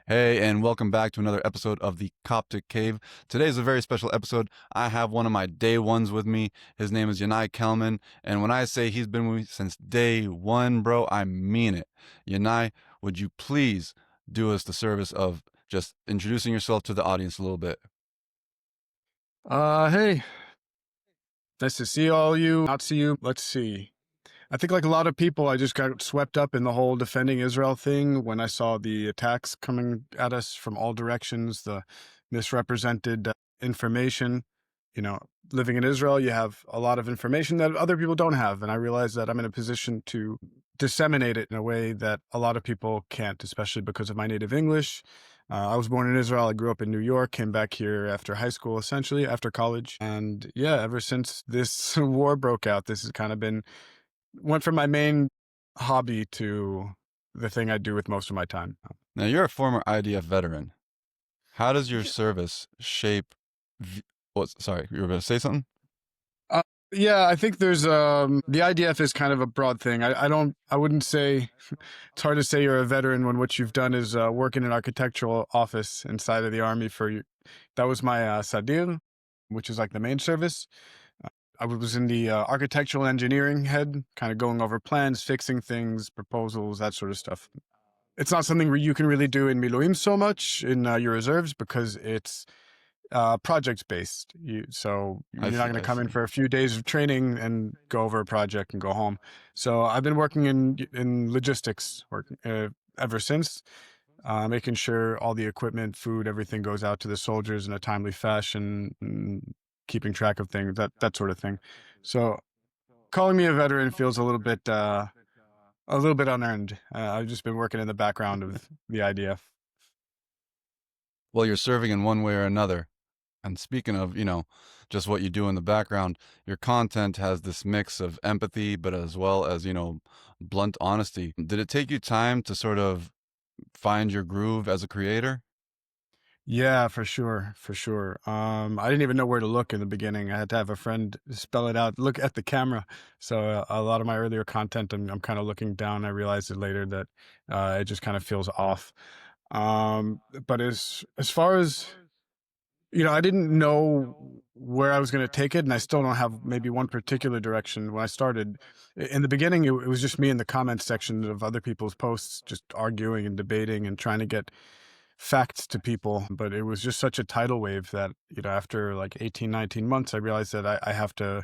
Hey, and welcome back to another episode of the Coptic Cave. Today is a very special episode. I have one of my day ones with me. His name is Yanai Kelman, and when I say he's been with me since day one, bro, I mean it. Yannai, would you please do us the service of just introducing yourself to the audience a little bit? Hey, nice to see all you. Not see you. Let's see. I think like a lot of people, I just got swept up in the whole defending Israel thing when I saw the attacks coming at us from all directions, the misrepresented information. You know, living in Israel, you have a lot of information that other people don't have. And I realized that I'm in a position to disseminate it in a way that a lot of people can't, especially because of my native English. I was born in Israel. I grew up in New York, came back here after high school, essentially, after college. And yeah, ever since this war broke out, this has kind of been, went from my main hobby to the thing I do with most of my time. Now, you're a former IDF veteran. How does your service shape? Sorry, you were going to say something? Uh, yeah, I think there's the IDF is kind of a broad thing. I wouldn't say it's hard to say you're a veteran when what you've done is work in an architectural office inside of the army for you. That was my Sadir, which is like the main service. I was in the architectural engineering head, kind of going over plans, fixing things, proposals, that sort of stuff. It's not something you can really do in Miluim so much in your reserves because it's project based. So I you're not see, going to I come in see. for a few days of training and go over a project and go home. So I've been working in logistics ever since, making sure all the equipment, food, everything goes out to the soldiers in a timely fashion, and keeping track of things, that sort of thing. So calling me a veteran feels a little bit unearned. I've just been working in the background of the IDF. Well, you're serving in one way or another. And speaking of, just what you do in the background, your content has this mix of empathy, but as well as, blunt honesty. Did it take you time to sort of find your groove as a creator? Yeah, for sure, for sure. I didn't even know where to look in the beginning. I had to have a friend spell it out. Look at the camera. So a lot of my earlier content, I'm kind of looking down. I realized it later that it just kind of feels off. But as far as I didn't know where I was going to take it, and I still don't have maybe one particular direction. When I started in the beginning, it was just me in the comments section of other people's posts, just arguing and debating and trying to get facts to people. But it was just such a tidal wave that, after like 18, 19 months, I realized that I have to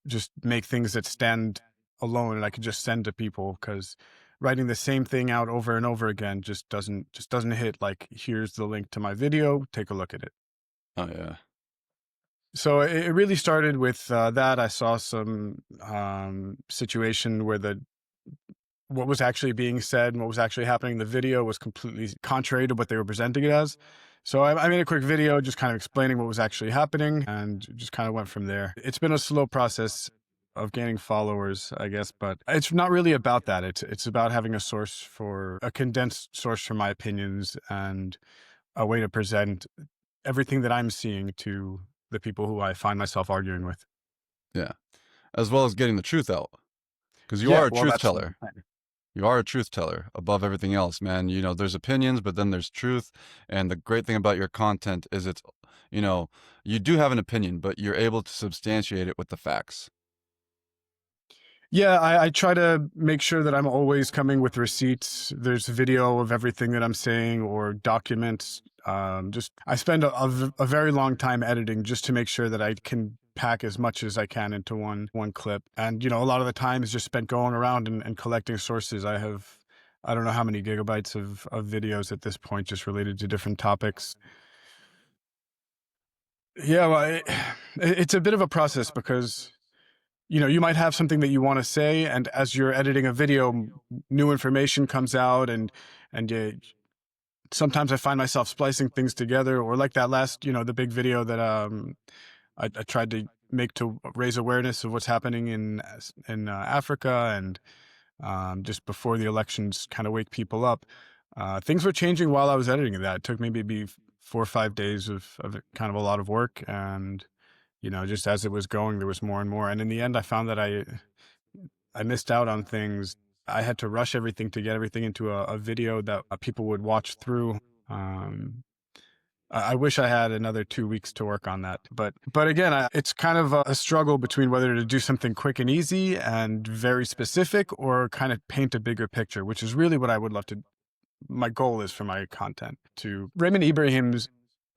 just make things that stand alone and I could just send to people, because writing the same thing out over and over again just doesn't hit like, here's the link to my video, take a look at it. Oh, yeah. So it really started with that. I saw some situation where what was actually being said and what was actually happening in the video was completely contrary to what they were presenting it as. So I made a quick video just kind of explaining what was actually happening and just kind of went from there. It's been a slow process of gaining followers, I guess, but it's not really about that. It's about having a condensed source for my opinions and a way to present everything that I'm seeing to the people who I find myself arguing with. Yeah. As well as getting the truth out. Because you Yeah, are a well, truth that's teller. You are a truth teller above everything else, man. There's opinions, but then there's truth. And the great thing about your content is you do have an opinion, but you're able to substantiate it with the facts. yeah. I try to make sure that I'm always coming with receipts. There's video of everything that I'm saying or documents. Just I spend a very long time editing just to make sure that I can pack as much as I can into one clip. And a lot of the time is just spent going around and collecting sources. I don't know how many gigabytes of videos at this point just related to different topics. Yeah, well, it's a bit of a process because you might have something that you want to say, and as you're editing a video, new information comes out, and sometimes I find myself splicing things together, or like that last, the big video that I tried to make to raise awareness of what's happening in Africa, and just before the elections, kind of wake people up. Things were changing while I was editing that. It took maybe 4 or 5 days of kind of a lot of work, and just as it was going, there was more and more. And in the end, I found that I missed out on things I had to rush everything to get everything into a video that people would watch through. Um, I wish I had another 2 weeks to work on that, but again, it's kind of a struggle between whether to do something quick and easy and very specific, or kind of paint a bigger picture, which is really what I would love to. My goal is for my content to Raymond Ibrahim's.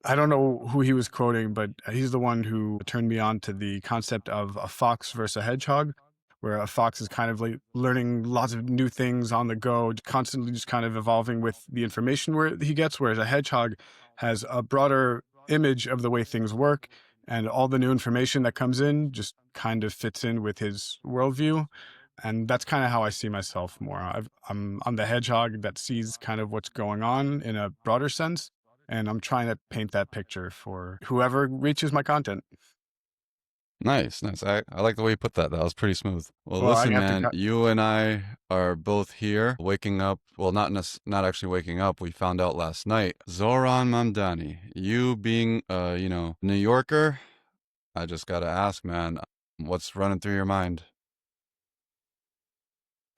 I don't know who he was quoting, but he's the one who turned me on to the concept of a fox versus a hedgehog, where a fox is kind of like learning lots of new things on the go, constantly just kind of evolving with the information where he gets, whereas a hedgehog has a broader image of the way things work, and all the new information that comes in just kind of fits in with his worldview. And that's kind of how I see myself more. I'm the hedgehog that sees kind of what's going on in a broader sense, and I'm trying to paint that picture for whoever reaches my content. Nice, nice. I like the way you put that. That was pretty smooth. Well, Well, I listen, have to man, cut. you and I are both here waking up. Well, not actually waking up. We found out last night. Zoran Mamdani, you being New Yorker, I just got to ask, man, what's running through your mind?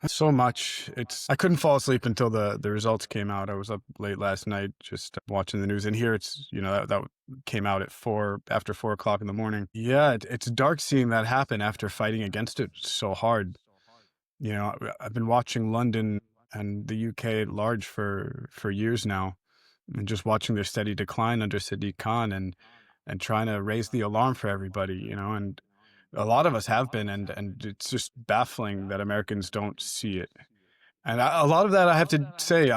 So much. I couldn't fall asleep until the results came out. I was up late last night just watching the news. And here it's, that came out at after 4 o'clock in the morning. Yeah, it's dark seeing that happen after fighting against it so hard. I've been watching London and the UK at large for years now, and just watching their steady decline under Sadiq Khan, and trying to raise the alarm for everybody, and a lot of us have been, and it's just baffling that Americans don't see it. And a lot of that, I have to say,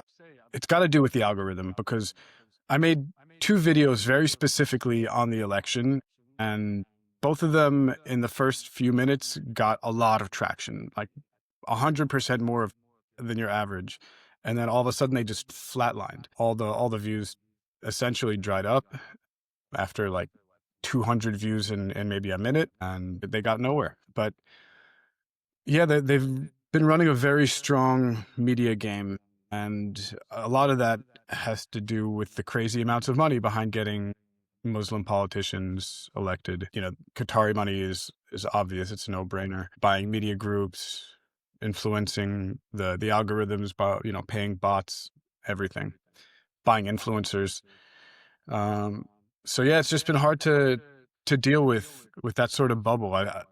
it's got to do with the algorithm, because I made two videos very specifically on the election, and both of them in the first few minutes got a lot of traction, like 100% more than your average. And then all of a sudden they just flatlined. All the views essentially dried up after like 200 views in maybe a minute, and they got nowhere. But yeah, they've been running a very strong media game, and a lot of that has to do with the crazy amounts of money behind getting Muslim politicians elected. Qatari money is obvious; it's a no-brainer. Buying media groups, influencing the algorithms, by paying bots, everything. Buying influencers. Um, so yeah, it's just been hard to deal with that sort of bubble. I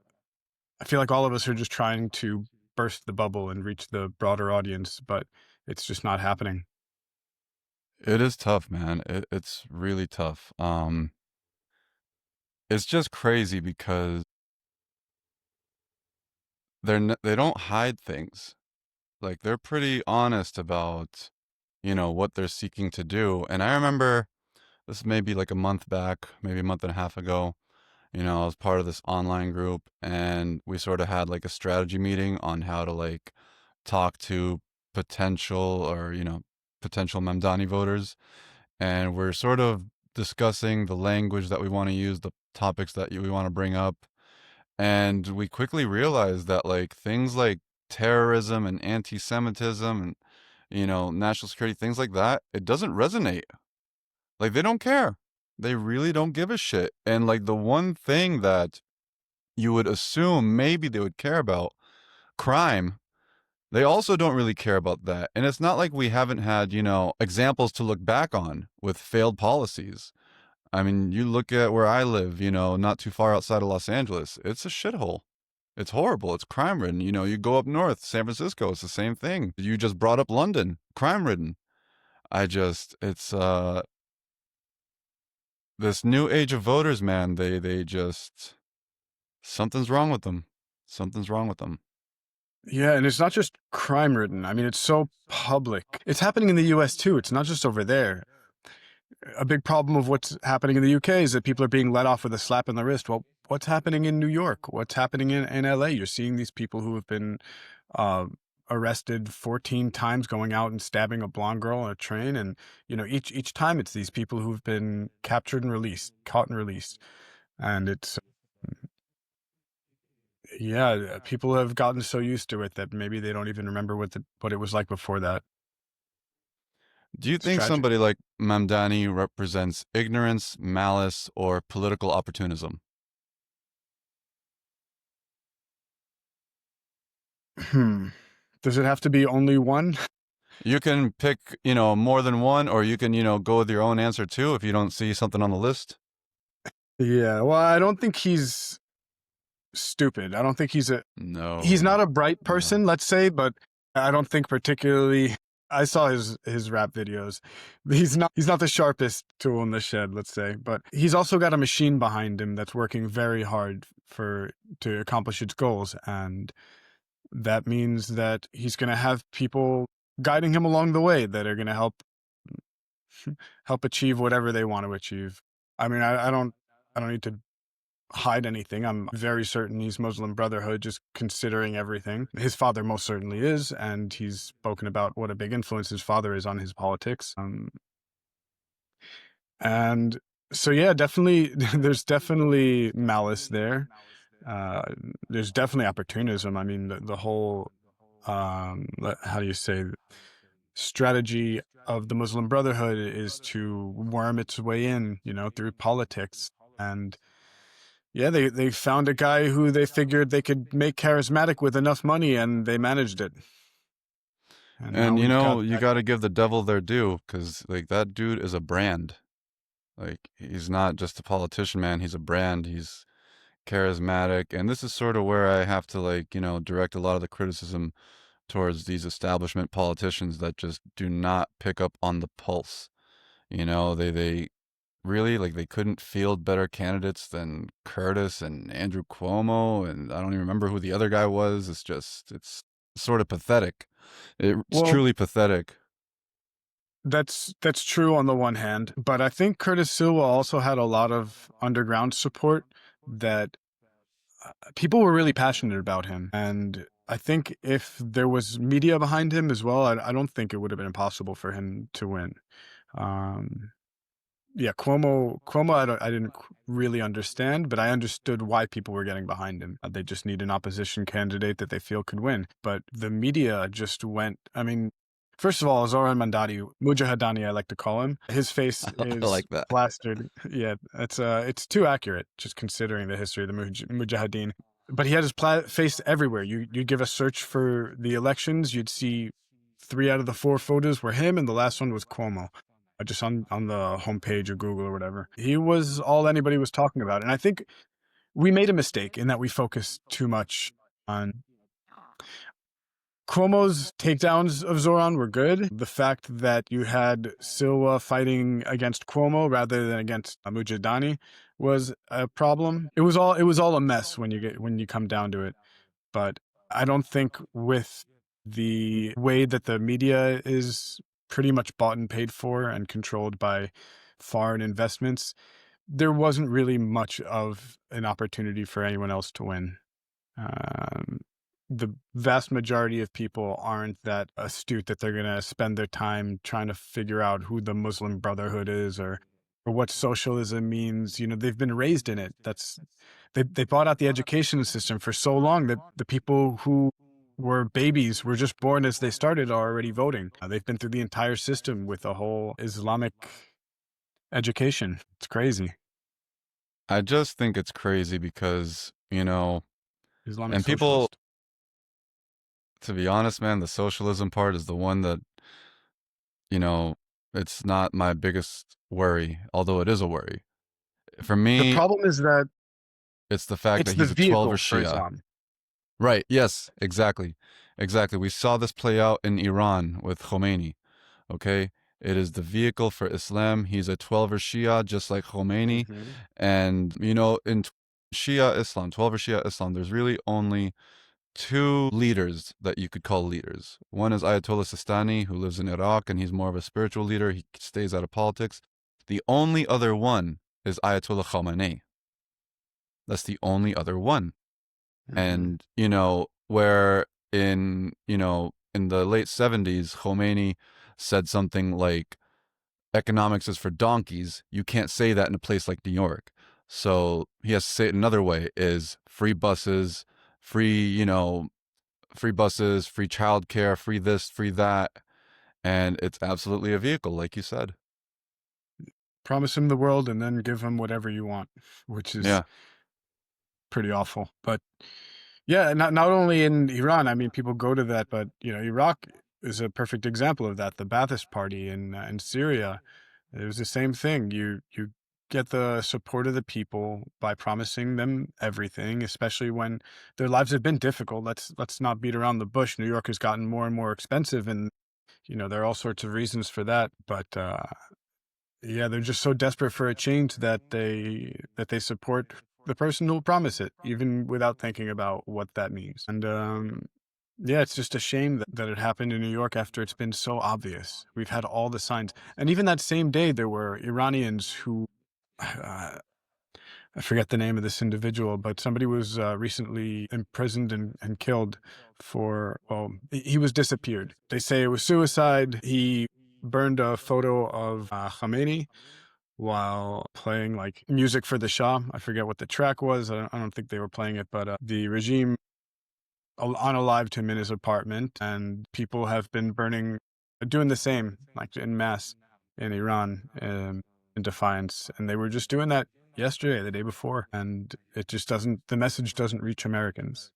feel like all of us are just trying to burst the bubble and reach the broader audience, but it's just not happening. It is tough, man. It's really tough. It's just crazy because they don't hide things. Like they're pretty honest about, what they're seeking to do. And I remember this may be like a month back, maybe a month and a half ago. I was part of this online group and we sort of had like a strategy meeting on how to like talk to potential or, potential Mamdani voters. And we're sort of discussing the language that we want to use, the topics that we want to bring up. And we quickly realized that like things like terrorism and anti-Semitism and, national security, things like that, it doesn't resonate. Like they don't care. They really don't give a shit. And like the one thing that you would assume maybe they would care about, crime, they also don't really care about that. And it's not like we haven't had, examples to look back on with failed policies. I mean, you look at where I live, not too far outside of Los Angeles. It's a shithole. It's horrible. It's crime ridden. You go up north, San Francisco, it's the same thing. You just brought up London, crime ridden. It's this new age of voters, man. They just something's wrong with them. Something's wrong with them. Yeah, and it's not just crime ridden. I mean, it's so public. It's happening in the US too. It's not just over there. A big problem of what's happening in the UK is that people are being let off with a slap in the wrist. Well, what's happening in New York? What's happening in LA? You're seeing these people who have been uh, arrested 14 times going out and stabbing a blonde girl on a train. And, each time it's these people who've been captured and released, caught and released. And yeah, people have gotten so used to it that maybe they don't even remember what it was like before that. Do you It's think tragic. somebody like Mamdani represents ignorance, malice, or political opportunism? Hmm. Does it have to be only one? You can pick, more than one, or you can, go with your own answer too if you don't see something on the list. Yeah, well, I don't think he's stupid. I don't think he's No, not a bright no. person, let's say, but I don't think particularly. I saw his rap videos. He's not the sharpest tool in the shed, let's say, but he's also got a machine behind him that's working very hard for to accomplish its goals, and that means that he's going to have people guiding him along the way that are going to help achieve whatever they want to achieve. I mean, I don't need to hide anything. I'm very certain he's Muslim Brotherhood, just considering everything. His father most certainly is, and he's spoken about what a big influence his father is on his politics. And so, yeah, definitely, there's definitely malice there. Uh, there's definitely opportunism. I mean, the whole, how do you say, strategy of the Muslim Brotherhood is to worm its way in, through politics. And yeah, they found a guy who they figured they could make charismatic with enough money, and they managed it. And now And we've got you that. got to give the devil their due, because like that dude is a brand. Like he's not just a politician, man. He's a brand. He's charismatic, and this is sort of where I have to like direct a lot of the criticism towards these establishment politicians that just do not pick up on the pulse. They really like they couldn't field better candidates than Curtis and Andrew Cuomo, and I don't even remember who the other guy was. It's sort of pathetic. It's Well, truly pathetic. that's true on the one hand, but I think Curtis Silva also had a lot of underground support that people were really passionate about him. And I think if there was media behind him as well, I don't think it would have been impossible for him to win. Um, Yeah, Cuomo, I didn't really understand, but I understood why people were getting behind him. They just need an opposition candidate that they feel could win. But the media just went. I mean, first of all, Zoran Mamdani, Mujahidani, I like to call him. His face I is like that. plastered. Yeah, it's too accurate, just considering the history of the Mujahideen. But he had his face everywhere. You'd give a search for the elections, you'd see 3 out of the 4 photos were him, and the last one was Cuomo, just on the homepage of Google or whatever. He was all anybody was talking about. And I think we made a mistake in that we focused too much on Cuomo's takedowns of Zoran were good. The fact that you had Silva fighting against Cuomo rather than against Mujahidani was a problem. It was all a mess when you come down to it. But I don't think with the way that the media is pretty much bought and paid for and controlled by foreign investments, there wasn't really much of an opportunity for anyone else to win. Um, the vast majority of people aren't that astute that they're going to spend their time trying to figure out who the Muslim Brotherhood is or what socialism means. They've been raised in it. They bought out the education system for so long that the people who were babies were just born as they started are already voting. They've been through the entire system with a whole Islamic education. It's crazy. I just think it's crazy because, Islamic and people, socialist. to be honest, man, the socialism part is the one that, you know, it's not my biggest worry, although it is a worry. For The me, problem is that it's the fact it's that the he's a 12er vehicle for Shia. Islam. Right. Yes, exactly. Exactly. We saw this play out in Iran with Khomeini. Okay. It is the vehicle for Islam. He's a 12er Shia, just like Khomeini. Hmm. And, in Shia Islam, 12er Shia Islam, there's really only two leaders that you could call leaders. One is Ayatollah Sistani, who lives in Iraq, and he's more of a spiritual leader. He stays out of politics. The only other one is Ayatollah Khamenei. That's the only other one. Hmm. And, where in the late 70s, Khomeini said something like, economics is for donkeys. You can't say that in a place like New York. So he has to say it another way is free buses, free, free buses, free childcare, free this, free that. And it's absolutely a vehicle, like you said. Promise him the world and then give him whatever you want, which is Yeah. pretty awful. But Yeah, not only in Iran, I mean, people go to that, but, Iraq is a perfect example of that. The Ba'athist Party in Syria, it was the same thing. You get the support of the people by promising them everything, especially when their lives have been difficult. Let's not beat around the bush. New York has gotten more and more expensive, and, there are all sorts of reasons for that, but, yeah, they're just so desperate for a change that they support the person who'll promise it, even without thinking about what that means. And yeah, it's just a shame that it happened in New York after it's been so obvious. We've had all the signs, and even that same day, there were Iranians who. I forget the name of this individual, but somebody was recently imprisoned and killed for, well, he was disappeared. They say it was suicide. He burned a photo of Khamenei while playing like music for the Shah. I forget what the track was. I don't think they were playing it, but the regime unalived him in his apartment, and people have been doing the same, like in mass in Iran, in defiance. And they were just doing that yesterday, the day before, and the message doesn't reach Americans.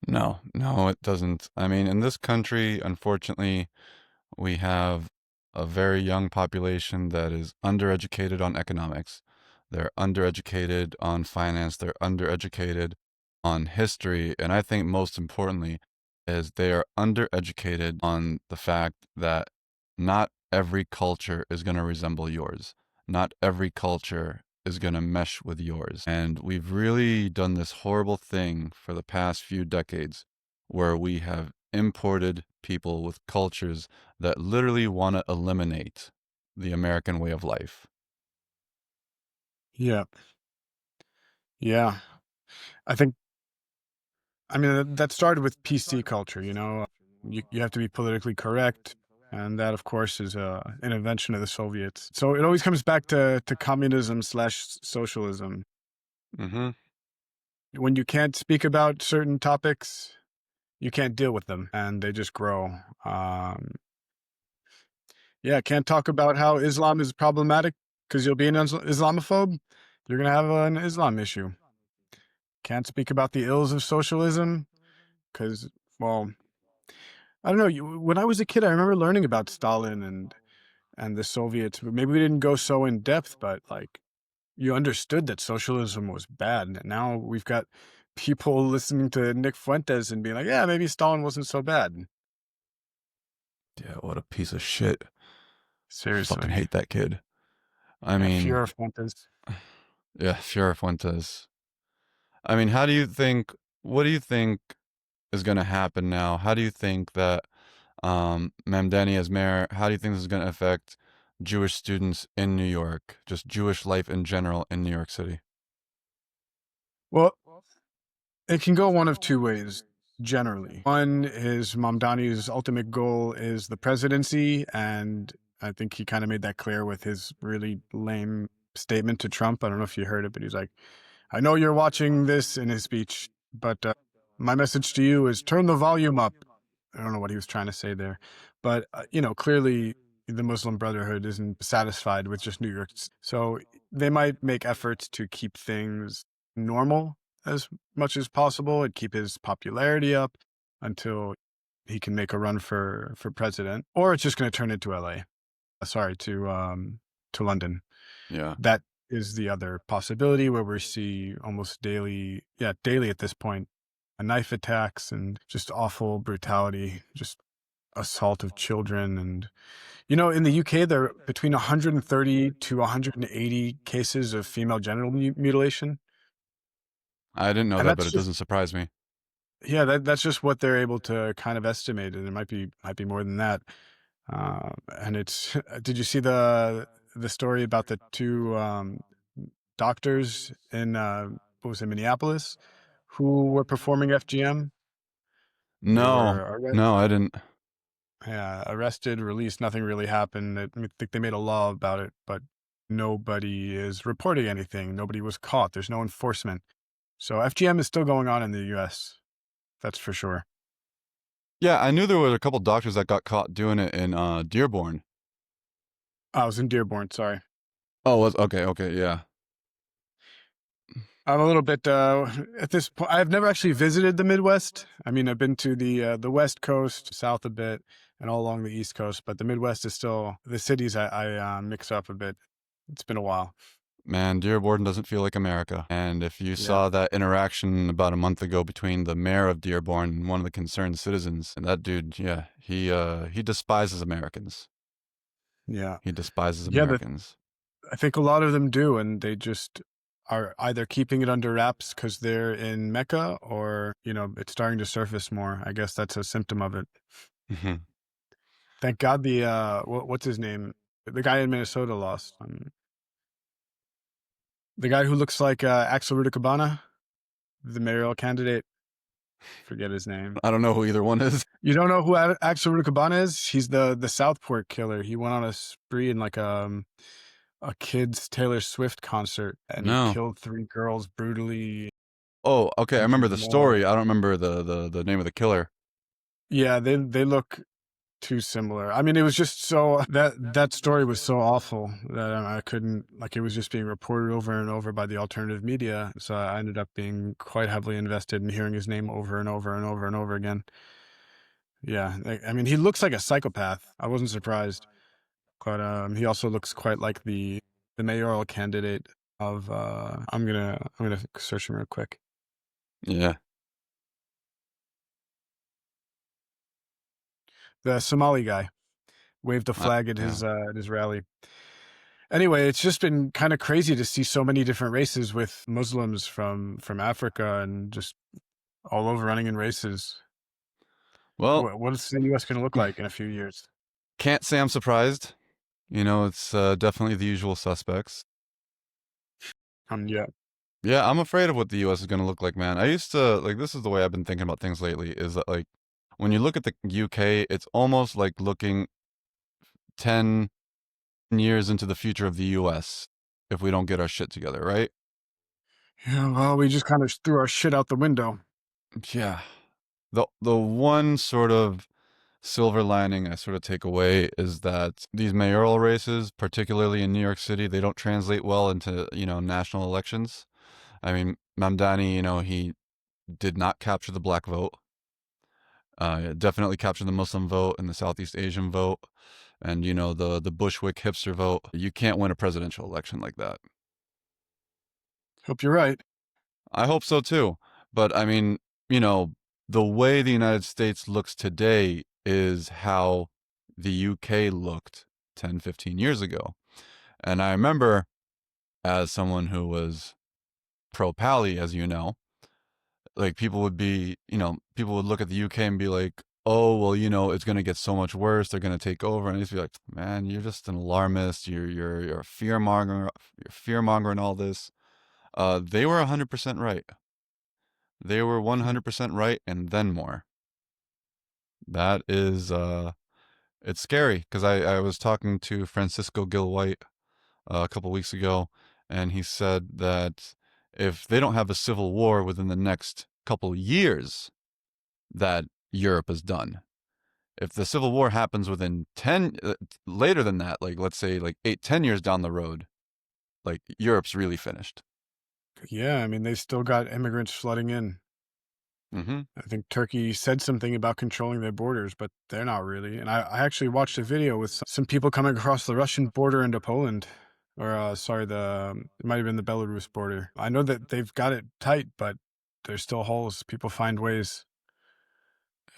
No, no, it doesn't. I mean, in this country, unfortunately, we have a very young population that is undereducated on economics. They're undereducated on finance. They're undereducated on history. And I think most importantly is they are undereducated on the fact that not every culture is going to resemble yours. Not every culture is going to mesh with yours. And we've really done this horrible thing for the past few decades where we have imported people with cultures that literally want to eliminate the American way of life. Yeah, yeah. I think I mean that started with PC culture. You have to be politically correct. And that, of course, is an invention of the Soviets. So it always comes back to communism slash socialism. Mm-hmm. When you can't speak about certain topics, you can't deal with them, and they just grow. Um, yeah, can't talk about how Islam is problematic because you'll be an Islamophobe. You're gonna have an Islam issue. Can't speak about the ills of socialism because, well, I don't know. When I was a kid, I remember learning about Stalin and the Soviets. But maybe we didn't go so in depth, but like you understood that socialism was bad. And now we've got people listening to Nick Fuentes and being like, yeah, maybe Stalin wasn't so bad. Yeah, what a piece of shit. Fucking Seriously. hate that kid. I Yeah, mean, Fiora Fuentes. yeah, Sheriff Fuentes. I mean, what do you think is going to happen now? How do you think that Mamdani as mayor, how do you think this is going to affect Jewish students in New York, just Jewish life in general in New York City? Well, it can go one of two ways, generally. One is Mamdani's ultimate goal is the presidency, and I think he kind of made that clear with his really lame statement to Trump. I don't know if you heard it, but he's like, I know you're watching this in his speech, but my message to you is turn the volume up. I don't know what he was trying to say there, but clearly the Muslim Brotherhood isn't satisfied with just New York, so they might make efforts to keep things normal as much as possible and keep his popularity up until he can make a run for president, or it's just going to turn into LA. Sorry, to London. Yeah. That is the other possibility where we see almost daily, yeah, daily at this point, knife attacks and just awful brutality, just assault of children. And, in the UK, there are between 130 to 180 cases of female genital mutilation. I didn't know And that, that's but it just, doesn't surprise me. yeah, that's just what they're able to kind of estimate. And it might be more than that. And it's, did you see the story about the two doctors in what was it, Minneapolis, who were performing FGM? They No, were no, I didn't. yeah, arrested, released. Nothing really happened. I think they made a law about it, but nobody is reporting anything. Nobody was caught. There's no enforcement. So FGM is still going on in the U.S. That's for sure. Yeah, I knew there were a couple doctors that got caught doing it in Dearborn. I was in Dearborn. Sorry. Oh, was okay, okay, yeah. I'm a little bit at this point. I've never actually visited the Midwest. I mean, I've been to the West Coast, south a bit, and all along the East Coast. But the Midwest is still the cities I mix up a bit. It's been a while. Man, Dearborn doesn't feel like America. And if you Yeah, saw that interaction about a month ago between the mayor of Dearborn and one of the concerned citizens, and that dude, yeah, he despises Americans. yeah, He despises yeah. Americans. I think a lot of them do, and they just are either keeping it under wraps because they're in Mecca, or it's starting to surface more. I guess that's a symptom of it. Mhm. Thank God the what's his name? The guy in Minnesota lost. The guy who looks like Axel Rudikabana, the mayoral candidate. Forget his name. I don't know who either one is. You don't know who Axel Rudikabana is? He's the Southport killer. He went on a spree in like a kid's Taylor Swift concert, and he No. killed 3 girls brutally, Oh, okay. I remember injured the more. story. I don't remember the name of the killer. Yeah, they look too similar. I mean, it was just so that story was so awful that I couldn't, like, it was just being reported over and over by the alternative media. So I ended up being quite heavily invested in hearing his name over and over and over and over again. Yeah, I mean, he looks like a psychopath. I wasn't surprised, but he also looks quite like the mayoral candidate of I'm gonna search him real quick. Yeah. The Somali guy waved a flag Yeah. at his rally. Anyway, it's just been kind of crazy to see so many different races with Muslims from Africa and just all over running in races. Well, What is the U.S. going to look like in a few years? can't say I'm surprised. It's definitely the usual suspects. Yeah, Yeah, I'm afraid of what the US is going to look like, man. I used to, like, this is the way I've been thinking about things lately, is that, like, when you look at the UK, it's almost like looking 10 years into the future of the US if we don't get our shit together, right? yeah. Well, we just kind of threw our shit out the window. Yeah. The one sort of silver lining I sort of take away is that these mayoral races, particularly in New York City, they don't translate well into, national elections. I mean, Mamdani, he did not capture the black vote. Definitely captured the Muslim vote and the Southeast Asian vote, and the Bushwick hipster vote. You can't win a presidential election like that. Hope you're right. I hope so too. But I mean, you know, the way the United States looks today is how the UK looked 10, 15 years ago. And I remember, as someone who was pro Pally, as you know, like people would look at the UK and be like, oh, well, it's going to get so much worse. They're going to take over. And I used to be like, man, you're just an alarmist. You're a fear monger. You're fear monger and all this. They were 100% right. They were 100% right, and then more. That is, it's scary because I was talking to Francisco Gil White a couple weeks ago, and he said that if they don't have a civil war within the next couple years, that Europe is done. If the civil war happens within 10, later than that, like let's say like 8, 10 years down the road, like Europe's really finished. Yeah, I mean, they still got immigrants flooding in. Mm-hmm. I think Turkey said something about controlling their borders, but they're not really. And I actually watched a video with some people coming across the Russian border into Poland, or sorry, it might have been the Belarus border. I know that they've got it tight, but there's still holes. People find ways,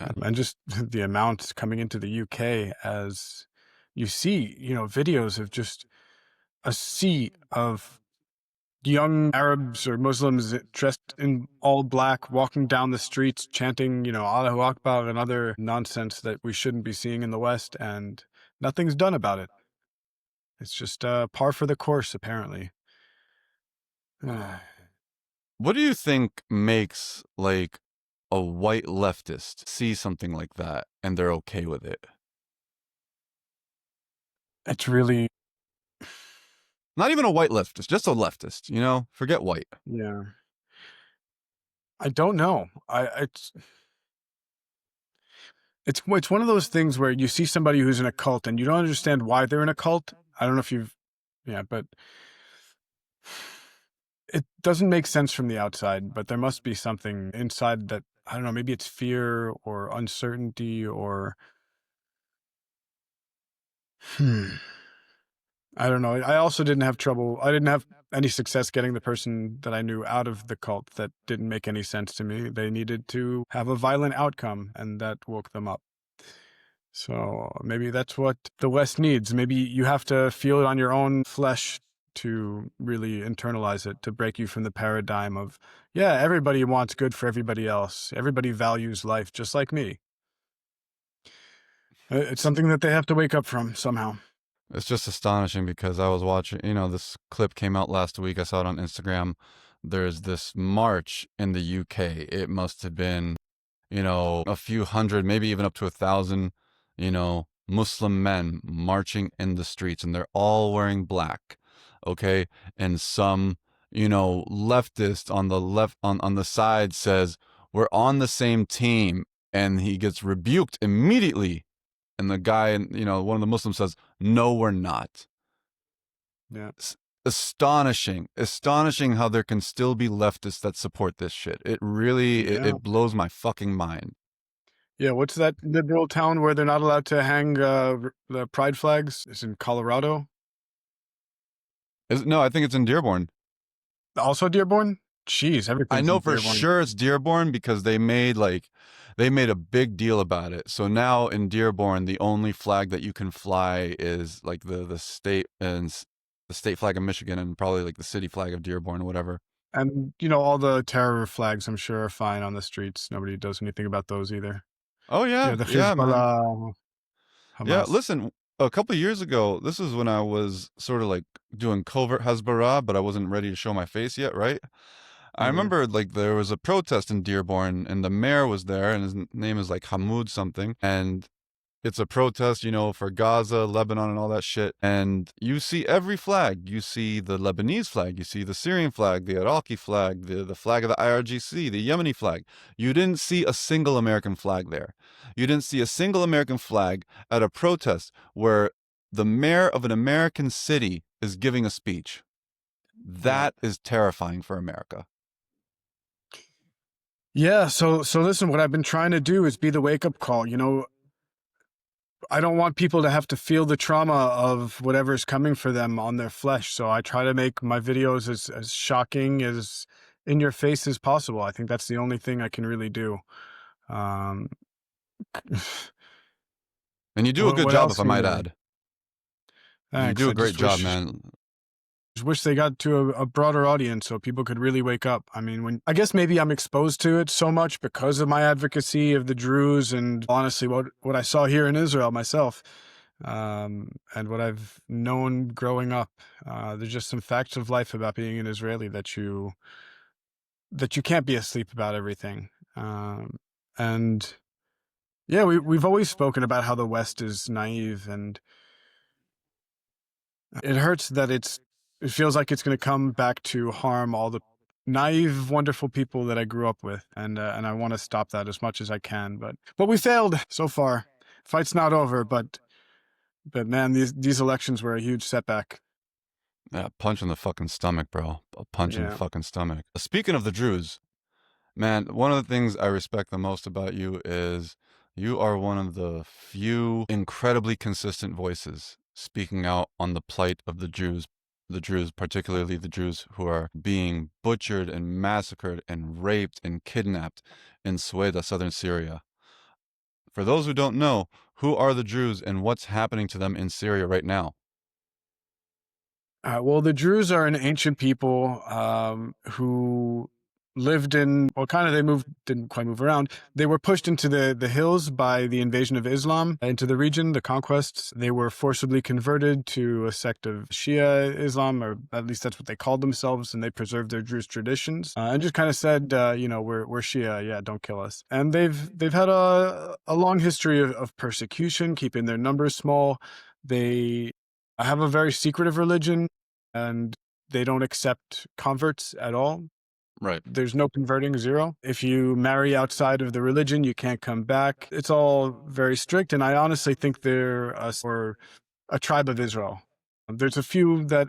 Yeah. and just the amount coming into the UK, as you see, videos of just a sea of young Arabs or Muslims dressed in all black walking down the streets chanting, Allahu Akbar and other nonsense that we shouldn't be seeing in the West, and nothing's done about it. It's just par for the course, apparently. What do you think makes like a white leftist see something like that and they're okay with it? It's really, Not even a white leftist, just a leftist, Forget white. yeah. I don't know. It's one of those things where you see somebody who's in a cult and you don't understand why they're in a cult. I don't know if you've, yeah, but It doesn't make sense from the outside, but there must be something inside that, I don't know, maybe it's fear or uncertainty or hmm, I don't know. I also didn't have trouble. I didn't have any success getting the person that I knew out of the cult. That didn't make any sense to me. They needed to have a violent outcome, and that woke them up. So maybe that's what the West needs. Maybe you have to feel it on your own flesh to really internalize it, to break you from the paradigm of, yeah, everybody wants good for everybody else. Everybody values life just like me. It's something that they have to wake up from somehow. It's just astonishing because I was watching, this clip came out last week. I saw it on Instagram. There's this march in the UK. It must have been, a few hundred, maybe even up to 1,000, Muslim men marching in the streets, and they're all wearing black. Okay. And some, leftist on the left, on the side says, we're on the same team. And he gets rebuked immediately. And the guy, one of the Muslims says, no, we're not. Yeah. Astonishing how there can still be leftists that support this shit. It really, Yeah. it blows my fucking mind. Yeah. What's that liberal town where they're not allowed to hang the pride flags? It's in Colorado. No, I think it's in Dearborn. Also Dearborn? Jeez, I everything's know in for Dearborn. sure it's Dearborn because they made a big deal about it. So now in Dearborn, the only flag that you can fly is like the state the state flag of Michigan and probably like the city flag of Dearborn or whatever. And, all the terror flags, I'm sure, are fine on the streets. Nobody does anything about those either. Oh Yeah, yeah, the yeah, man. Hezbollah, Yeah, Hamas. listen, a couple of years ago, this is when I was sort of like doing covert Hasbara, but I wasn't ready to show my face yet, right? I Mhm. remember like there was a protest in Dearborn and the mayor was there and his name is like Hamoud something. And it's a protest, for Gaza, Lebanon, and all that shit. And you see every flag. You see the Lebanese flag. You see the Syrian flag, the Iraqi flag, the flag of the IRGC, the Yemeni flag. You didn't see a single American flag there. You didn't see a single American flag at a protest where the mayor of an American city is giving a speech. Yeah. That is terrifying for America. Yeah, so listen, what I've been trying to do is be the wake-up call. I don't want people to have to feel the trauma of whatever's coming for them on their flesh. So I try to make my videos as shocking, as in your face as possible. I think that's the only thing I can really do. Um, And you do a what, good what job, else if I can you might do? add. You Thanks. do I a great just job, wish man. wish they got to a broader audience so people could really wake up. I mean, I guess maybe I'm exposed to it so much because of my advocacy of the Druze and honestly what I saw here in Israel myself, and what I've known growing up. There's just some facts of life about being an Israeli that you can't be asleep about everything. And yeah, we've always spoken about how the West is naive, and it hurts that it feels like it's going to come back to harm all the naive, wonderful people that I grew up with, and I want to stop that as much as I can. But we failed so far. Fight's not over, but man, these elections were a huge setback. Yeah, punch in the fucking stomach, bro. A punch in the Yeah. fucking stomach. Speaking of the Druze, man, one of the things I respect the most about you is you are one of the few incredibly consistent voices speaking out on the plight of the Druze, particularly the Druze who are being butchered and massacred and raped and kidnapped in Sueda, southern Syria. For those who don't know, who are the Druze and what's happening to them in Syria right now? Well, the Druze are an ancient people who lived in, well, kind of they didn't quite move around. They were pushed into the hills by the invasion of Islam into the region, the conquests. They were forcibly converted to a sect of Shia Islam, or at least that's what they called themselves, and they preserved their Druze traditions and just kind of said, we're Shia, yeah, don't kill us. And they've had a long history of persecution, keeping their numbers small. They have a very secretive religion and they don't accept converts at all. Right. There's no converting, zero. If you marry outside of the religion, you can't come back. It's all very strict, and I honestly think they're or a tribe of Israel. There's a few that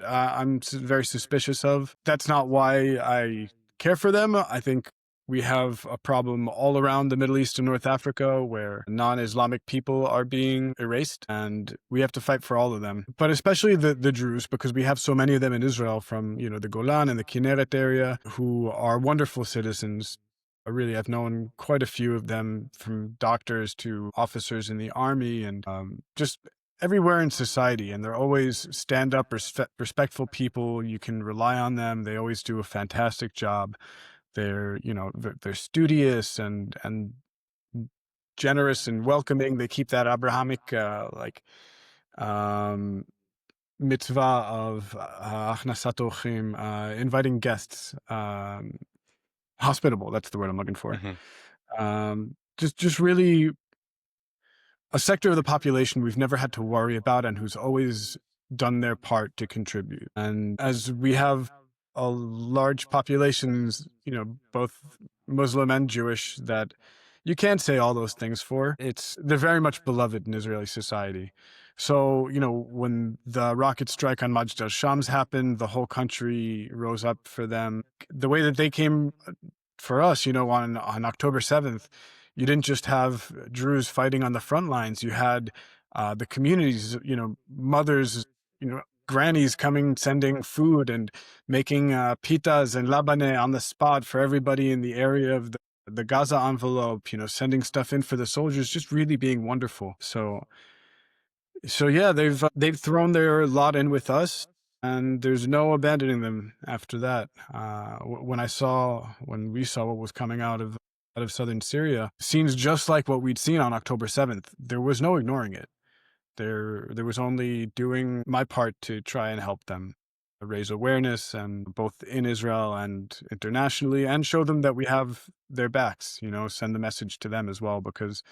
very suspicious of. That's not why I care for them. I think we have a problem all around the Middle East and North Africa where non-Islamic people are being erased, and we have to fight for all of them. But especially the Druze, because we have so many of them in Israel from, the Golan and the Kinneret area who are wonderful citizens. Really, I've known quite a few of them, from doctors to officers in the army, and just everywhere in society. And they're always stand up, respectful people. You can rely on them. They always do a fantastic job. They're studious and generous and welcoming. They keep that Abrahamic um, mitzvah of achnasat orchim, inviting guests, hospitable. That's the word I'm looking for. Hmm. Just really a sector of the population we've never had to worry about, and who's always done their part to contribute. And as we have a large populations, both Muslim and Jewish, that you can't say all those things for. They're very much beloved in Israeli society. So, when the rocket strike on Majd al-Shams happened, the whole country rose up for them. The way that they came for us, on October 7th, you didn't just have Druze fighting on the front lines. You had the communities, mothers, grannies coming, sending food and making pitas and labane on the spot for everybody in the area of the Gaza envelope, sending stuff in for the soldiers, just really being wonderful. So yeah, they've thrown their lot in with us, and there's no abandoning them after that. When we saw what was coming out of southern Syria, scenes just like what we'd seen on October 7th, there was no ignoring it. There was only doing my part to try and help them raise awareness, and both in Israel and internationally, and show them that we have their backs, send the message to them as well, because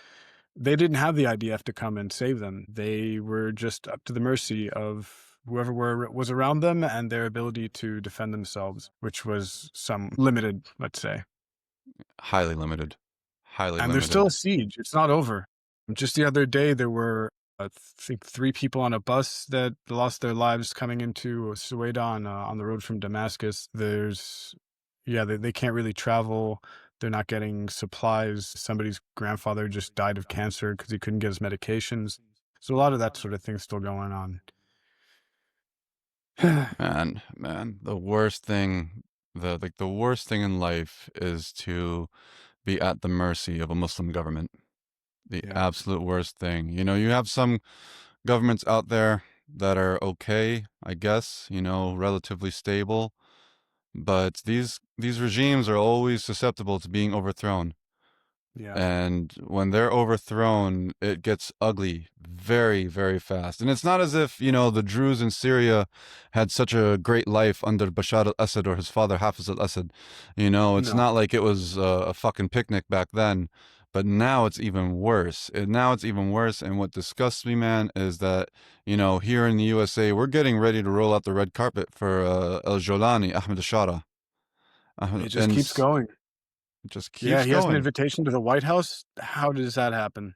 they didn't have the IDF to come and save them. They were just up to the mercy of whoever was around them and their ability to defend themselves, which was some limited, let's say. Highly limited. Highly And there's still limited. a siege. It's not over. Just the other day, there were, I think, 3 people on a bus that lost their lives coming into Sueda on the road from Damascus. They can't really travel. They're not getting supplies. Somebody's grandfather just died of cancer because he couldn't get his medications. So a lot of that sort of thing's still going on. Man, the worst thing, the worst thing in life is to be at the mercy of a Muslim government. The Yeah, absolute worst thing. You have some governments out there that are okay, I guess, relatively stable, but these regimes are always susceptible to being overthrown. yeah, And when they're overthrown, it gets ugly very, very fast. And it's not as if, the Druze in Syria had such a great life under Bashar al-Assad or his father Hafiz al-Assad. It's no, not like it was a fucking picnic back then. But now it's even worse. Now it's even worse. And what disgusts me, man, is that, here in the USA, we're getting ready to roll out the red carpet for El Jolani, Ahmed Ashara. it just And keeps going. it just Yeah, keeps he has an going. invitation to the White House. How does that happen?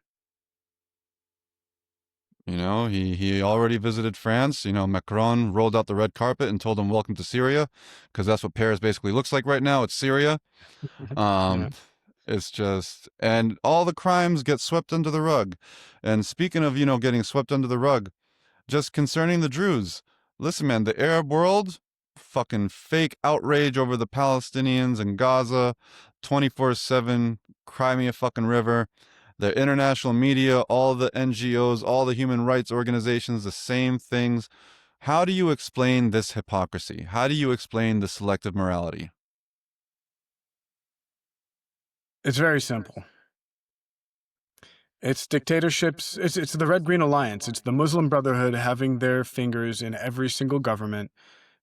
He already visited France. Macron rolled out the red carpet and told him welcome to Syria, because that's what Paris basically looks like right now. It's Syria. Yeah. Um, it's just, and all the crimes get swept under the rug. And speaking of, getting swept under the rug, just concerning the Druze, listen, man, the Arab world, fucking fake outrage over the Palestinians in Gaza, 24/7, cry me a fucking river. The international media, all the NGOs, all the human rights organizations, the same things. How do you explain this hypocrisy? How do you explain the selective morality? It's very simple. It's dictatorships. It's the Red Green Alliance. It's the Muslim Brotherhood having their fingers in every single government.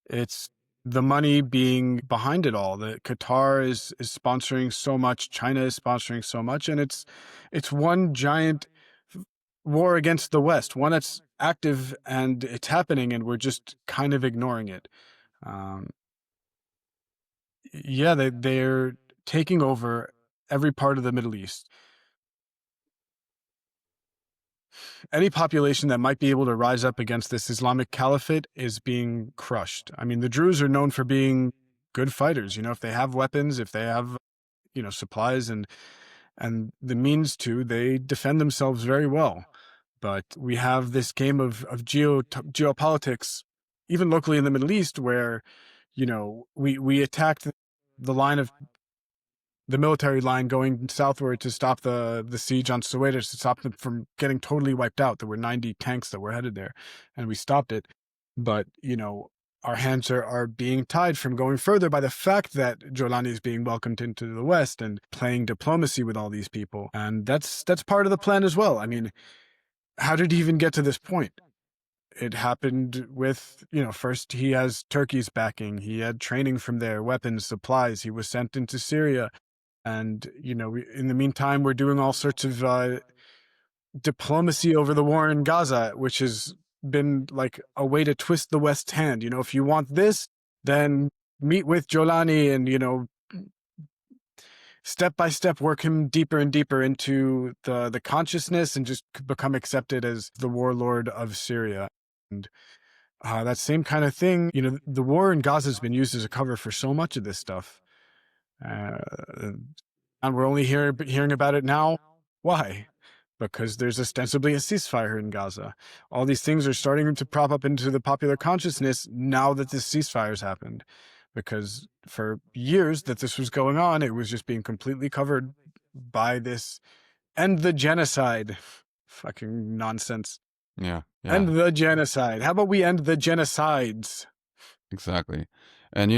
It's the money being behind it all. That Qatar is sponsoring so much, China is sponsoring so much, and it's one giant war against the West, one that's active and it's happening, and we're just kind of ignoring it. Um, yeah, they're taking over every part of the Middle East. any population that might be able to rise up against this Islamic caliphate is being crushed. I mean, the Druze are known for being good fighters. If they have weapons, if they have, supplies and the means to, they defend themselves very well. But we have this game of geopolitics, even locally in the Middle East, where, we attacked the line of the military line going southward to stop the siege on Suez, to stop them from getting totally wiped out. There were 90 tanks that were headed there, and we stopped it. But, our hands are being tied from going further by the fact that Jolani is being welcomed into the West and playing diplomacy with all these people. And that's part of the plan as well. I mean, how did he even get to this point? It happened with, first he has Turkey's backing. He had training from there, weapons, supplies. He was sent into Syria. And, in the meantime, we're doing all sorts of diplomacy over the war in Gaza, which has been like a way to twist the West's hand. If you want this, then meet with Jolani and, step by step work him deeper and deeper into the consciousness and just become accepted as the warlord of Syria. And that same kind of thing, the war in Gaza has been used as a cover for so much of this stuff. And we're only hearing about it now. Why? Because there's ostensibly a ceasefire in Gaza. All these things are starting to prop up into the popular consciousness now that this ceasefire's happened. Because for years that this was going on, it was just being completely covered by this end the genocide. Fucking nonsense. Yeah, End yeah, the genocide. How about we end the genocides? exactly. And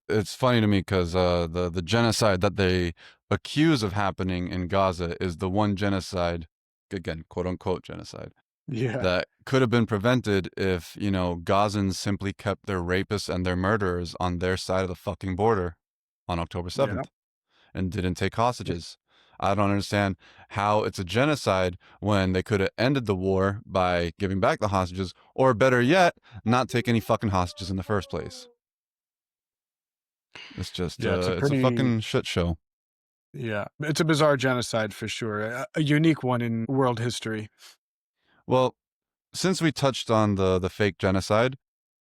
it's funny to me because the genocide that they accuse of happening in Gaza is the one genocide, again, quote unquote genocide, Yeah. that could have been prevented if, Gazans simply kept their rapists and their murderers on their side of the fucking border on October Yeah. 7th and didn't take hostages. I don't understand how it's a genocide when they could have ended the war by giving back the hostages, or better yet, not take any fucking hostages in the first place. It's just, Yeah. it's a fucking shit show. It's a bizarre genocide for sure. A unique one in world history. Well, since we touched on the fake genocide,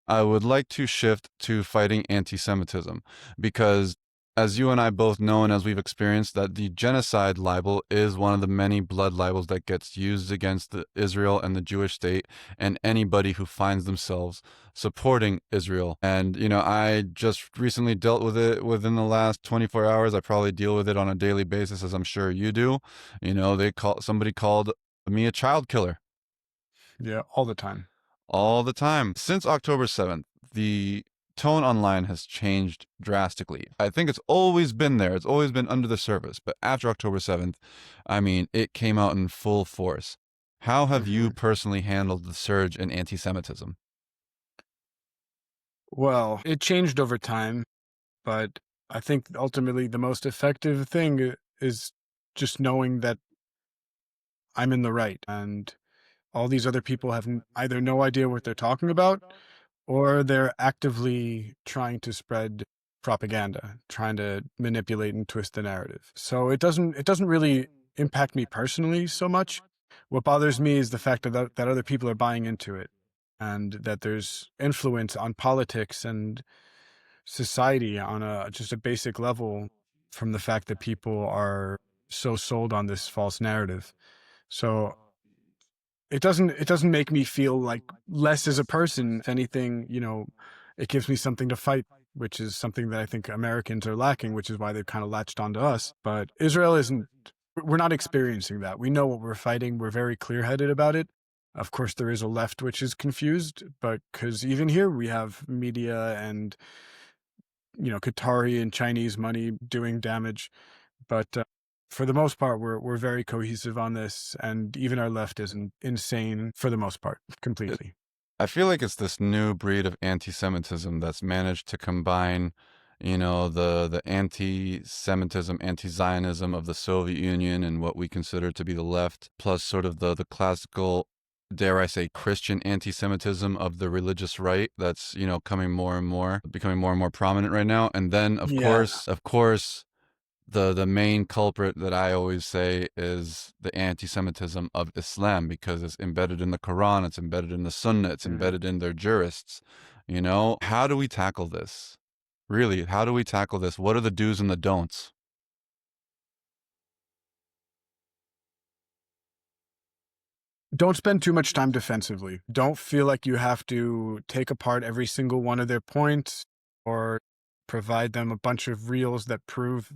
I would like to shift to fighting anti-Semitism because, as you and I both know and as we've experienced, that the genocide libel is one of the many blood libels that gets used against Israel and the Jewish state and anybody who finds themselves supporting Israel. And, I just recently dealt with it within the last 24 hours. I probably deal with it on a daily basis, as I'm sure you do. Somebody called me a child killer. Yeah, all the time. All the time. Since October 7th, the tone online has changed drastically. I think it's always been there. It's always been under the surface. But after October 7th, I mean, it came out in full force. How have you Mhm. personally handled the surge in anti-Semitism? Well, it changed over time, but I think ultimately the most effective thing is just knowing that I'm in the right and all these other people have either no idea what they're talking about or they're actively trying to spread propaganda, trying to manipulate and twist the narrative. So it doesn't really impact me personally so much. What bothers me is the fact that other people are buying into it and that there's influence on politics and society on just a basic level from the fact that people are so sold on this false narrative. So it doesn't make me feel like less as a person. If anything, it gives me something to fight, which is something that I think Americans are lacking, which is why they've kind of latched onto us. But Israel isn't, we're not experiencing that. We know what we're fighting. We're very clear-headed about it. Of course, there is a left which is confused, but because even here we have media and, Qatari and Chinese money doing damage. But for the most part, we're very cohesive on this, and even our left isn't insane for the most part, It, completely. I feel like it's this new breed of anti-Semitism that's managed to combine, the anti-Semitism, anti-Zionism of the Soviet Union and what we consider to be the left, plus sort of the classical, dare I say, Christian anti-Semitism of the religious right that's, coming more and more, becoming more and more prominent right now. And then, of Yeah. course, The main culprit that I always say is the anti-Semitism of Islam, because it's embedded in the Quran, it's embedded in the Sunnah, it's Mm. embedded in their jurists. You know, how do we tackle this? Really, how do we tackle this? What are the do's and the don'ts? Don't spend too much time defensively. Don't feel like you have to take apart every single one of their points or provide them a bunch of reels that prove,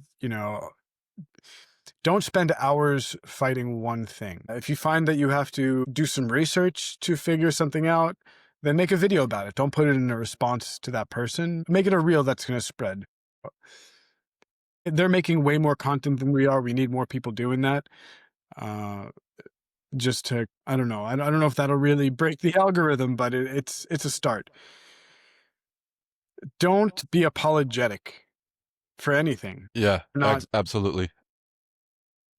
don't spend hours fighting one thing. If you find that you have to do some research to figure something out, then make a video about it. Don't put it in a response to that person. Make it a reel that's going to spread. They're making way more content than we are. We need more people doing that. Uh, just to, I don't know. I don't know if that'll really break the algorithm, but it's a start. Don't be apologetic for anything. Yeah, Not absolutely.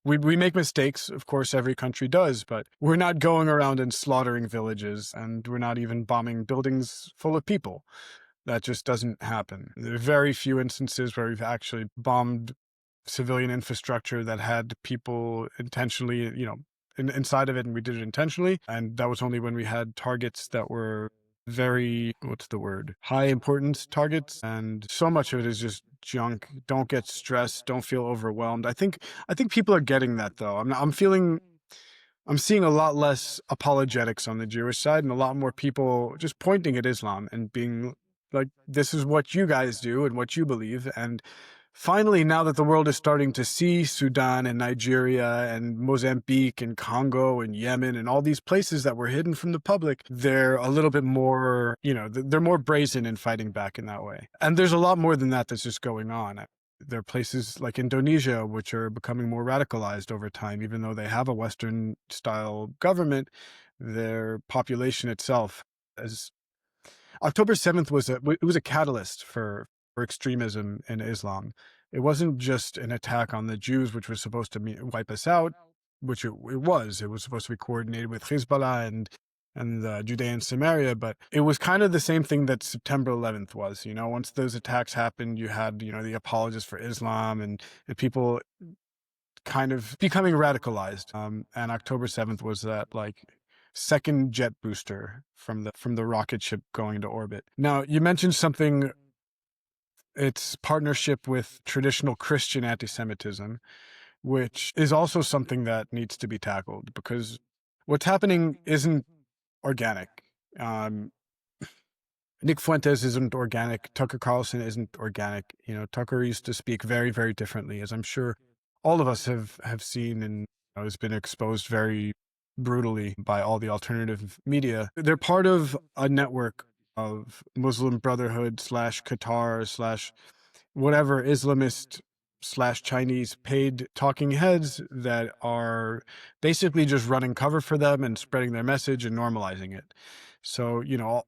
we make mistakes, of course every country does, but we're not going around and slaughtering villages, and we're not even bombing buildings full of people. That just doesn't happen. There are very few instances where we've actually bombed civilian infrastructure that had people intentionally, inside of it, and we did it intentionally. And that was only when we had targets that were very, what's the word? High importance targets. And so much of it is just junk. Don't get stressed. Don't feel overwhelmed. I think people are getting that though. I'm seeing a lot less apologetics on the Jewish side and a lot more people just pointing at Islam and being like, this is what you guys do and what you believe. And finally, now that the world is starting to see Sudan and Nigeria and Mozambique and Congo and Yemen and all these places that were hidden from the public, they're a little bit more, they're more brazen in fighting back in that way. And there's a lot more than that that's just going on. There are places like Indonesia, which are becoming more radicalized over time, even though they have a Western style government. Their population itself, as October 7th was a catalyst for extremism in Islam. It wasn't just an attack on the Jews, which was supposed to wipe us out, which it was. It was supposed to be coordinated with Hezbollah and Judea and Samaria, but it was kind of the same thing that September 11th was. Once those attacks happened, you had the apologists for Islam and people kind of becoming radicalized. And October 7th was that second jet booster from the rocket ship going into orbit. Now, you mentioned something. It's partnership with traditional Christian anti-Semitism, which is also something that needs to be tackled because what's happening isn't organic. Um, Nick Fuentes isn't organic. Tucker Carlson isn't organic. Tucker used to speak very, very differently, as I'm sure all of us have seen and has been exposed very brutally by all the alternative media. They're part of a network of Muslim Brotherhood / Qatar / whatever Islamist / Chinese paid talking heads that are basically just running cover for them and spreading their message and normalizing it. So,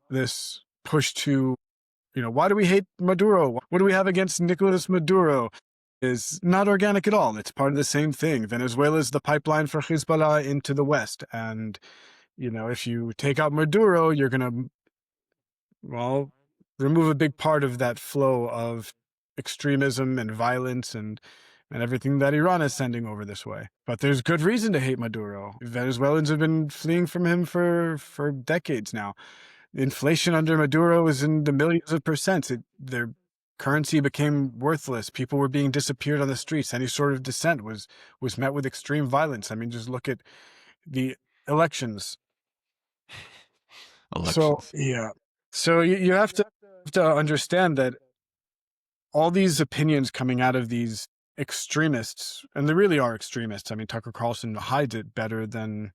this push to, why do we hate Maduro? What do we have against Nicolas Maduro? Is not organic at all. It's part of the same thing. Venezuela is the pipeline for Hezbollah into the West. And, if you take out Maduro, you're going to, well, remove a big part of that flow of extremism and violence and everything that Iran is sending over this way. But there's good reason to hate Maduro. Venezuelans have been fleeing from him for decades now. Inflation under Maduro is in the millions of percents. Their currency became worthless. People were being disappeared on the streets. Any sort of dissent was met with extreme violence. I mean, just look at the elections. So Elections. yeah. So you have to understand that all these opinions coming out of these extremists, and they really are extremists. I mean, Tucker Carlson hides it better than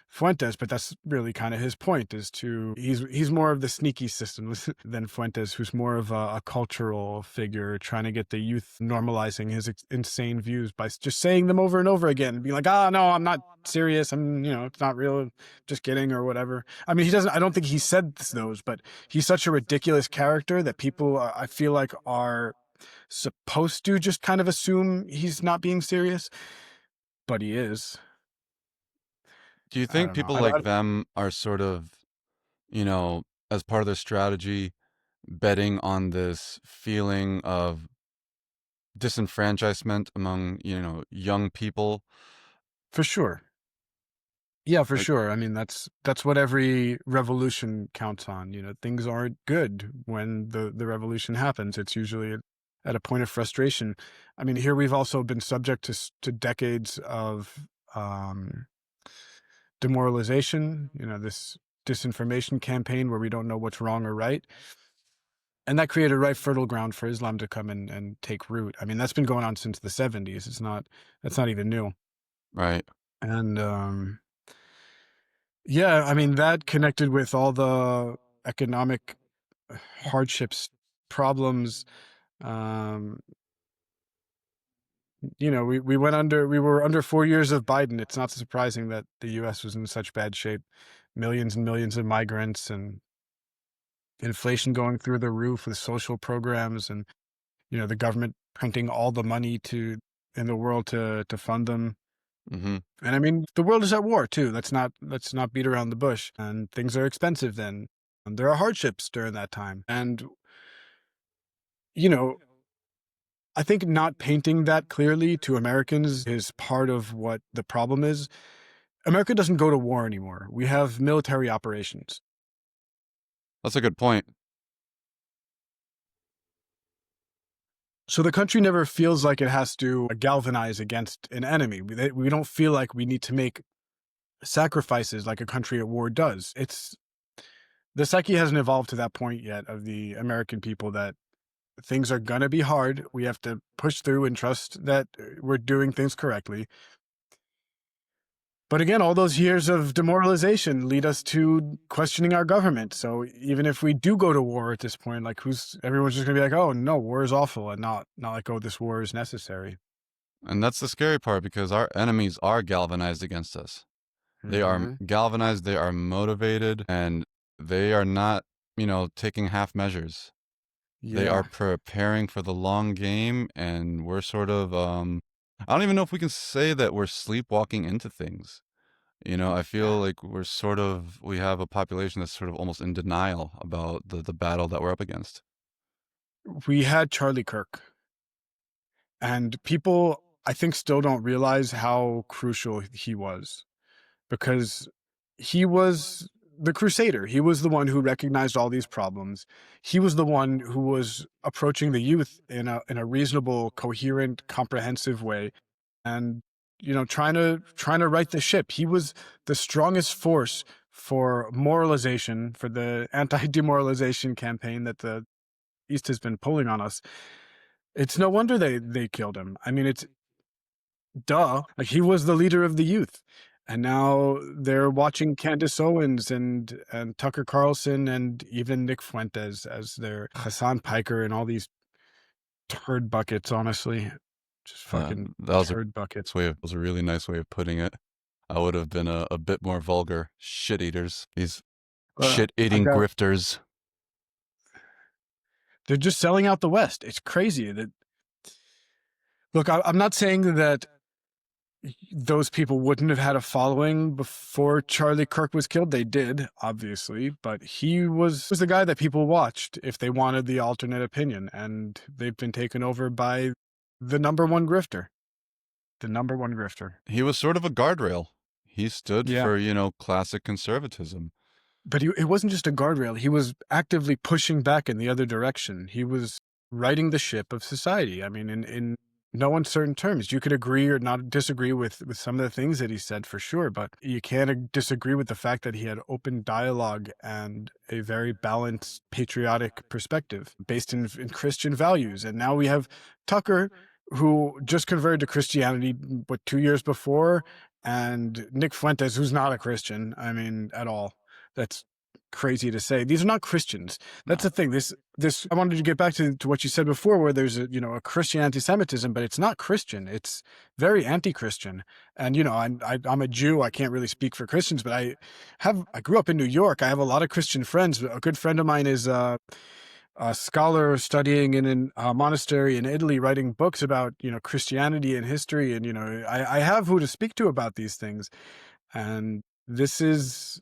Fuentes, but that's really kind of his point, is to he's more of the sneaky system than Fuentes, who's more of a cultural figure trying to get the youth normalizing his insane views by just saying them over and over again and being like, no, I'm not serious. It's not real. Just kidding or whatever. I mean, I don't think he said those, but he's such a ridiculous character that people, I feel like, are supposed to just kind of assume he's not being serious, but he is. Do you I think don't know. people like them are sort of, as part of their strategy, betting on this feeling of disenfranchisement among, young people. For sure. Yeah, for Like, sure. I mean, that's what every revolution counts on. Things aren't good when the revolution happens. It's usually at a point of frustration. I mean, here we've also been subject to decades of demoralization. This disinformation campaign where we don't know what's wrong or right, and that created right fertile ground for Islam to come in and take root. I mean, that's been going on since the '70s. That's not even new. right. And yeah, I mean, that connected with all the economic hardships, problems. Um, we were under 4 years of Biden. It's not surprising that the US was in such bad shape. Millions and millions of migrants and inflation going through the roof with social programs and, the government printing all the money in the world to fund them. Hmm. And I mean, the world is at war too. Let's not beat around the bush. And things are expensive then. And there are hardships during that time. And, you know, I think not painting that clearly to Americans is part of what the problem is. America doesn't go to war anymore. We have military operations. That's a good point. So the country never feels like it has to galvanize against an enemy. We don't feel like we need to make sacrifices like a country at war does. It's the psyche hasn't evolved to that point yet of the American people that things are going to be hard. We have to push through and trust that we're doing things correctly. But again, all those years of demoralization lead us to questioning our government. So even if we do go to war at this point, like everyone's just gonna be like, oh no, war is awful, and not like, oh, this war is necessary. And that's the scary part because our enemies are galvanized against us. They are Hmm. galvanized, they are motivated, and they are not, taking half measures. They are Yeah. preparing for the long game, and we're sort of, I don't even know if we can say that we're sleepwalking into things. I feel like we have a population that's sort of almost in denial about the battle that we're up against. We had Charlie Kirk, and people, I think, still don't realize how crucial he was because he was the crusader. He was the one who recognized all these problems. He was the one who was approaching the youth in a reasonable, coherent, comprehensive way, and trying to right the ship. He was the strongest force for moralization, for the anti-demoralization campaign that the East has been pulling on us. It's no wonder they killed him. I mean, it's duh. Like he was the leader of the youth. And now they're watching Candace Owens and Tucker Carlson and even Nick Fuentes as their Hassan Piker and all these turd buckets, honestly. Just fucking That was a turd buckets. was a really nice way of putting it. I would have been a bit more vulgar. Shit eaters. These Well, shit I eating got grifters. they're just selling out the West. It's crazy that look, I'm not saying that those people wouldn't have had a following before Charlie Kirk was killed. They did, obviously, but he was the guy that people watched if they wanted the alternate opinion, and they've been taken over by the number one grifter. The number one grifter. He was sort of a guardrail. He stood Yeah. for, classic conservatism. But it wasn't just a guardrail. He was actively pushing back in the other direction. He was righting the ship of society. I mean, in no uncertain terms. You could agree or not disagree with some of the things that he said for sure, but you can't disagree with the fact that he had open dialogue and a very balanced patriotic perspective based in Christian values. And now we have Tucker, who just converted to Christianity, 2 years before, and Nick Fuentes, who's not a Christian, I mean, at all. That's crazy to say. These are not Christians. That's No. the thing. This I wanted to get back to what you said before, where there's a Christian anti-Semitism, but it's not Christian. It's very anti-Christian. And I'm a Jew. I can't really speak for Christians, but I grew up in New York. I have a lot of Christian friends. A good friend of mine is a scholar studying in a monastery in Italy, writing books about Christianity and history, and I have who to speak to about these things. And this is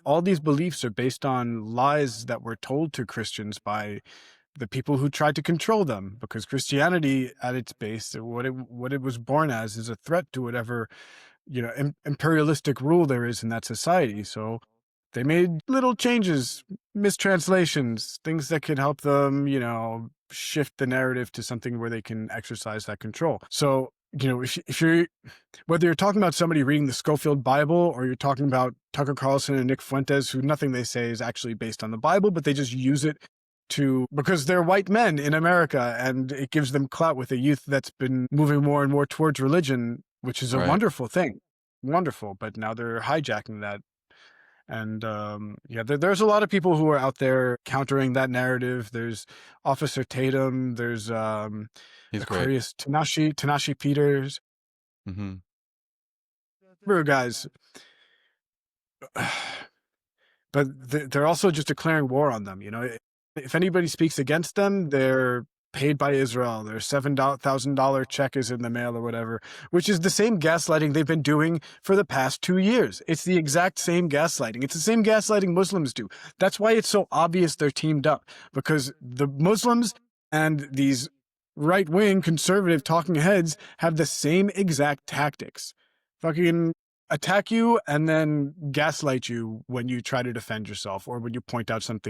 all these beliefs are based on lies that were told to Christians by the people who tried to control them, because Christianity at its base, what it was born as, is a threat to whatever, imperialistic rule there is in that society. So they made little changes, mistranslations, things that could help them, shift the narrative to something where they can exercise that control. So, if you're, whether you're talking about somebody reading the Schofield Bible, or you're talking about Tucker Carlson and Nick Fuentes, who nothing they say is actually based on the Bible, but they just use it because they're white men in America, and it gives them clout with a youth that's been moving more and more towards religion, which is a Right. wonderful thing. Wonderful. But now they're hijacking that. And there's a lot of people who are out there countering that narrative. There's Officer Tatum. There's He's great. Aquarius Tanashi Peters. Hmm. Remember, guys, but they're also just declaring war on them. If anybody speaks against them, they're paid by Israel. Their $7,000 check is in the mail or whatever, which is the same gaslighting they've been doing for the past 2 years. It's the exact same gaslighting. It's the same gaslighting Muslims do. That's why it's so obvious they're teamed up, because the Muslims and these right-wing conservative talking heads have the same exact tactics. Fucking attack you and then gaslight you when you try to defend yourself, or when you point out some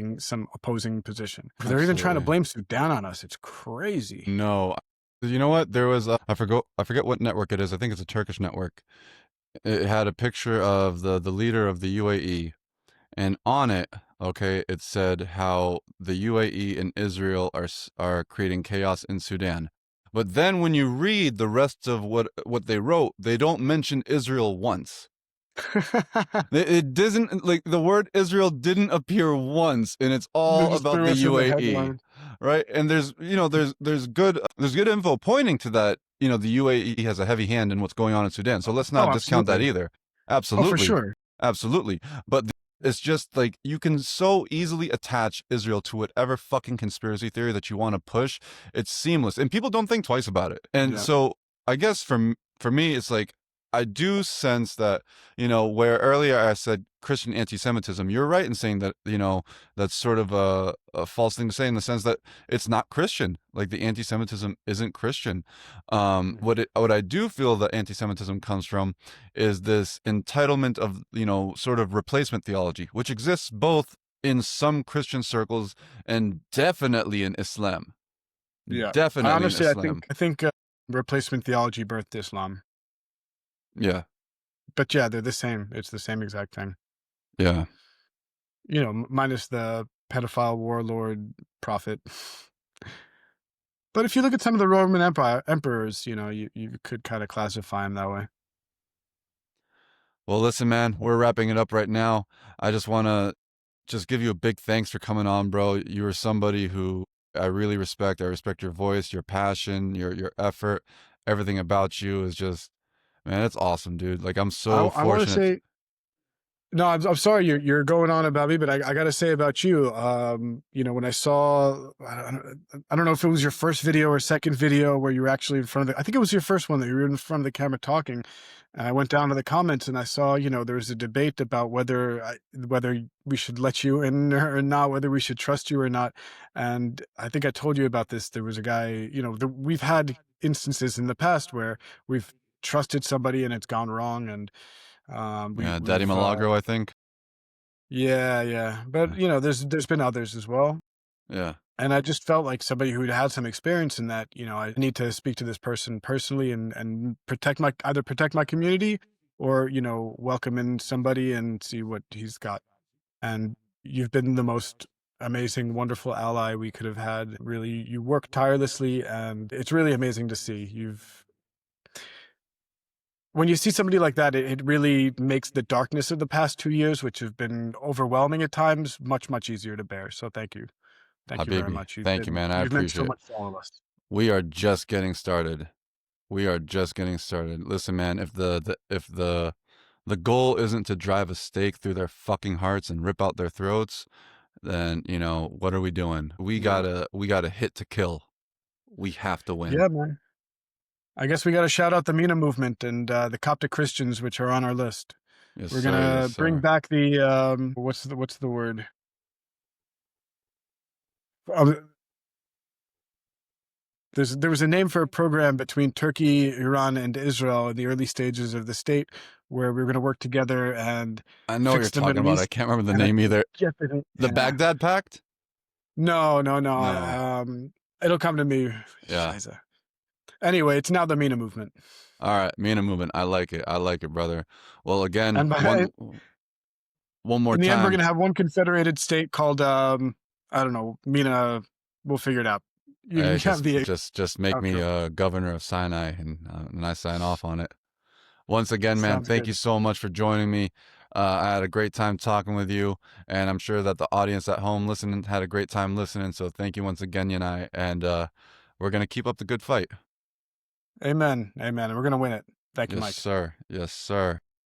opposing position. They're even trying to Absolutely. blame Sudan on us. It's crazy. No. You know what? There was I forget what network it is. I think it's a Turkish network. It had a picture of the leader of the UAE, and on it, okay, it said how the UAE and Israel are creating chaos in Sudan. But then when you read the rest of what they wrote, they don't mention Israel once. It doesn't, like, the word Israel didn't appear once, and it's They all just about threw the us in the UAE, headlines. right? And there's good info pointing to that. The UAE has a heavy hand in what's going on in Sudan, so let's Oh, not discount that absolutely. either. Oh, for Absolutely, sure. absolutely. But it's just like you can so easily attach Israel to whatever fucking conspiracy theory that you want to push. It's seamless, and people don't think twice about it. And Yeah. so I guess for me, it's like I do sense that, where earlier I said Christian anti-Semitism, you're right in saying that, that's sort of a false thing to say, in the sense that it's not Christian. Like, the anti-Semitism isn't Christian. Mhm. What I do feel that anti-Semitism comes from is this entitlement of, sort of replacement theology, which exists both in some Christian circles and definitely in Islam. Yeah. I Definitely in honestly, Islam. I think replacement theology birthed Islam. Yeah. But yeah, they're the same. It's the same exact thing. Yeah. Minus the pedophile warlord prophet. But if you look at some of the Roman emperors, you could kind of classify them that way. Well, listen, man, we're wrapping it up right now. I just want to just give you a big thanks for coming on, bro. You are somebody who I really respect. I respect your voice, your passion, your effort. Everything about you is just, man, it's awesome, dude. Like, I'm so I want to fortunate. say, no, I'm sorry you're going on about me, but I got to say about you. When I saw, I don't know if it was your first video or second video where you were actually in front of I think it was your first one that you were in front of the camera talking. And I went down to the comments and I saw, there was a debate about whether we should let you in or not, whether we should trust you or not. And I think I told you about this. There was a guy, we've had instances in the past where we've trusted somebody and it's gone wrong, and Yeah, Daddy we've Milagro, I think. yeah, but Yeah. there's been others as well, Yeah. and I just felt like somebody who'd had some experience in that. I need to speak to this person personally and protect my community, or welcome in somebody and see what he's got. And you've been the most amazing, wonderful ally we could have had. Really, you work tirelessly, and it's really amazing to see. When you see somebody like that, it really makes the darkness of the past 2 years, which have been overwhelming at times, much, much easier to bear. So thank you. Thank you very Habibi. much. Thank you, man. I You've meant appreciate so it. much to all of us. We are just getting started. We are just getting started. Listen, man, if the goal isn't to drive a stake through their fucking hearts and rip out their throats, then, what are we doing? We Yeah. gotta hit to kill. We have to win. Yeah, man. I guess we gotta shout out the MENA movement and, the Coptic Christians, which are on our list. Yes, We're sir. Yes, gonna bring sir. back the, what's the word? Um there was a name for a program between Turkey, Iran, and Israel in the early stages of the state, where we were going to work together and I know what you're fix the talking Middle about. I East. can't remember the And I name either. forget The yeah. Baghdad Pact? No, no, no. No. It'll come to me. Yeah. Scheiße. Anyway, it's now the MENA movement. All right. MENA movement. I like it. I like it, brother. Well, again, And one more in the end, we're time. going to have one confederated state called, I don't know, MENA. We'll figure it out. You can have the Just make me outro. governor of Sinai, and I sign off on it. Once again, man, Sounds thank good. you so much for joining me. I had a great time talking with you, and I'm sure that the audience at home listening had a great time listening. So thank you once again, Yannai, and we're gonna keep up the good fight. Amen. Amen. And we're going to win it. Thank you, Yes, Mike. sir. Yes, sir.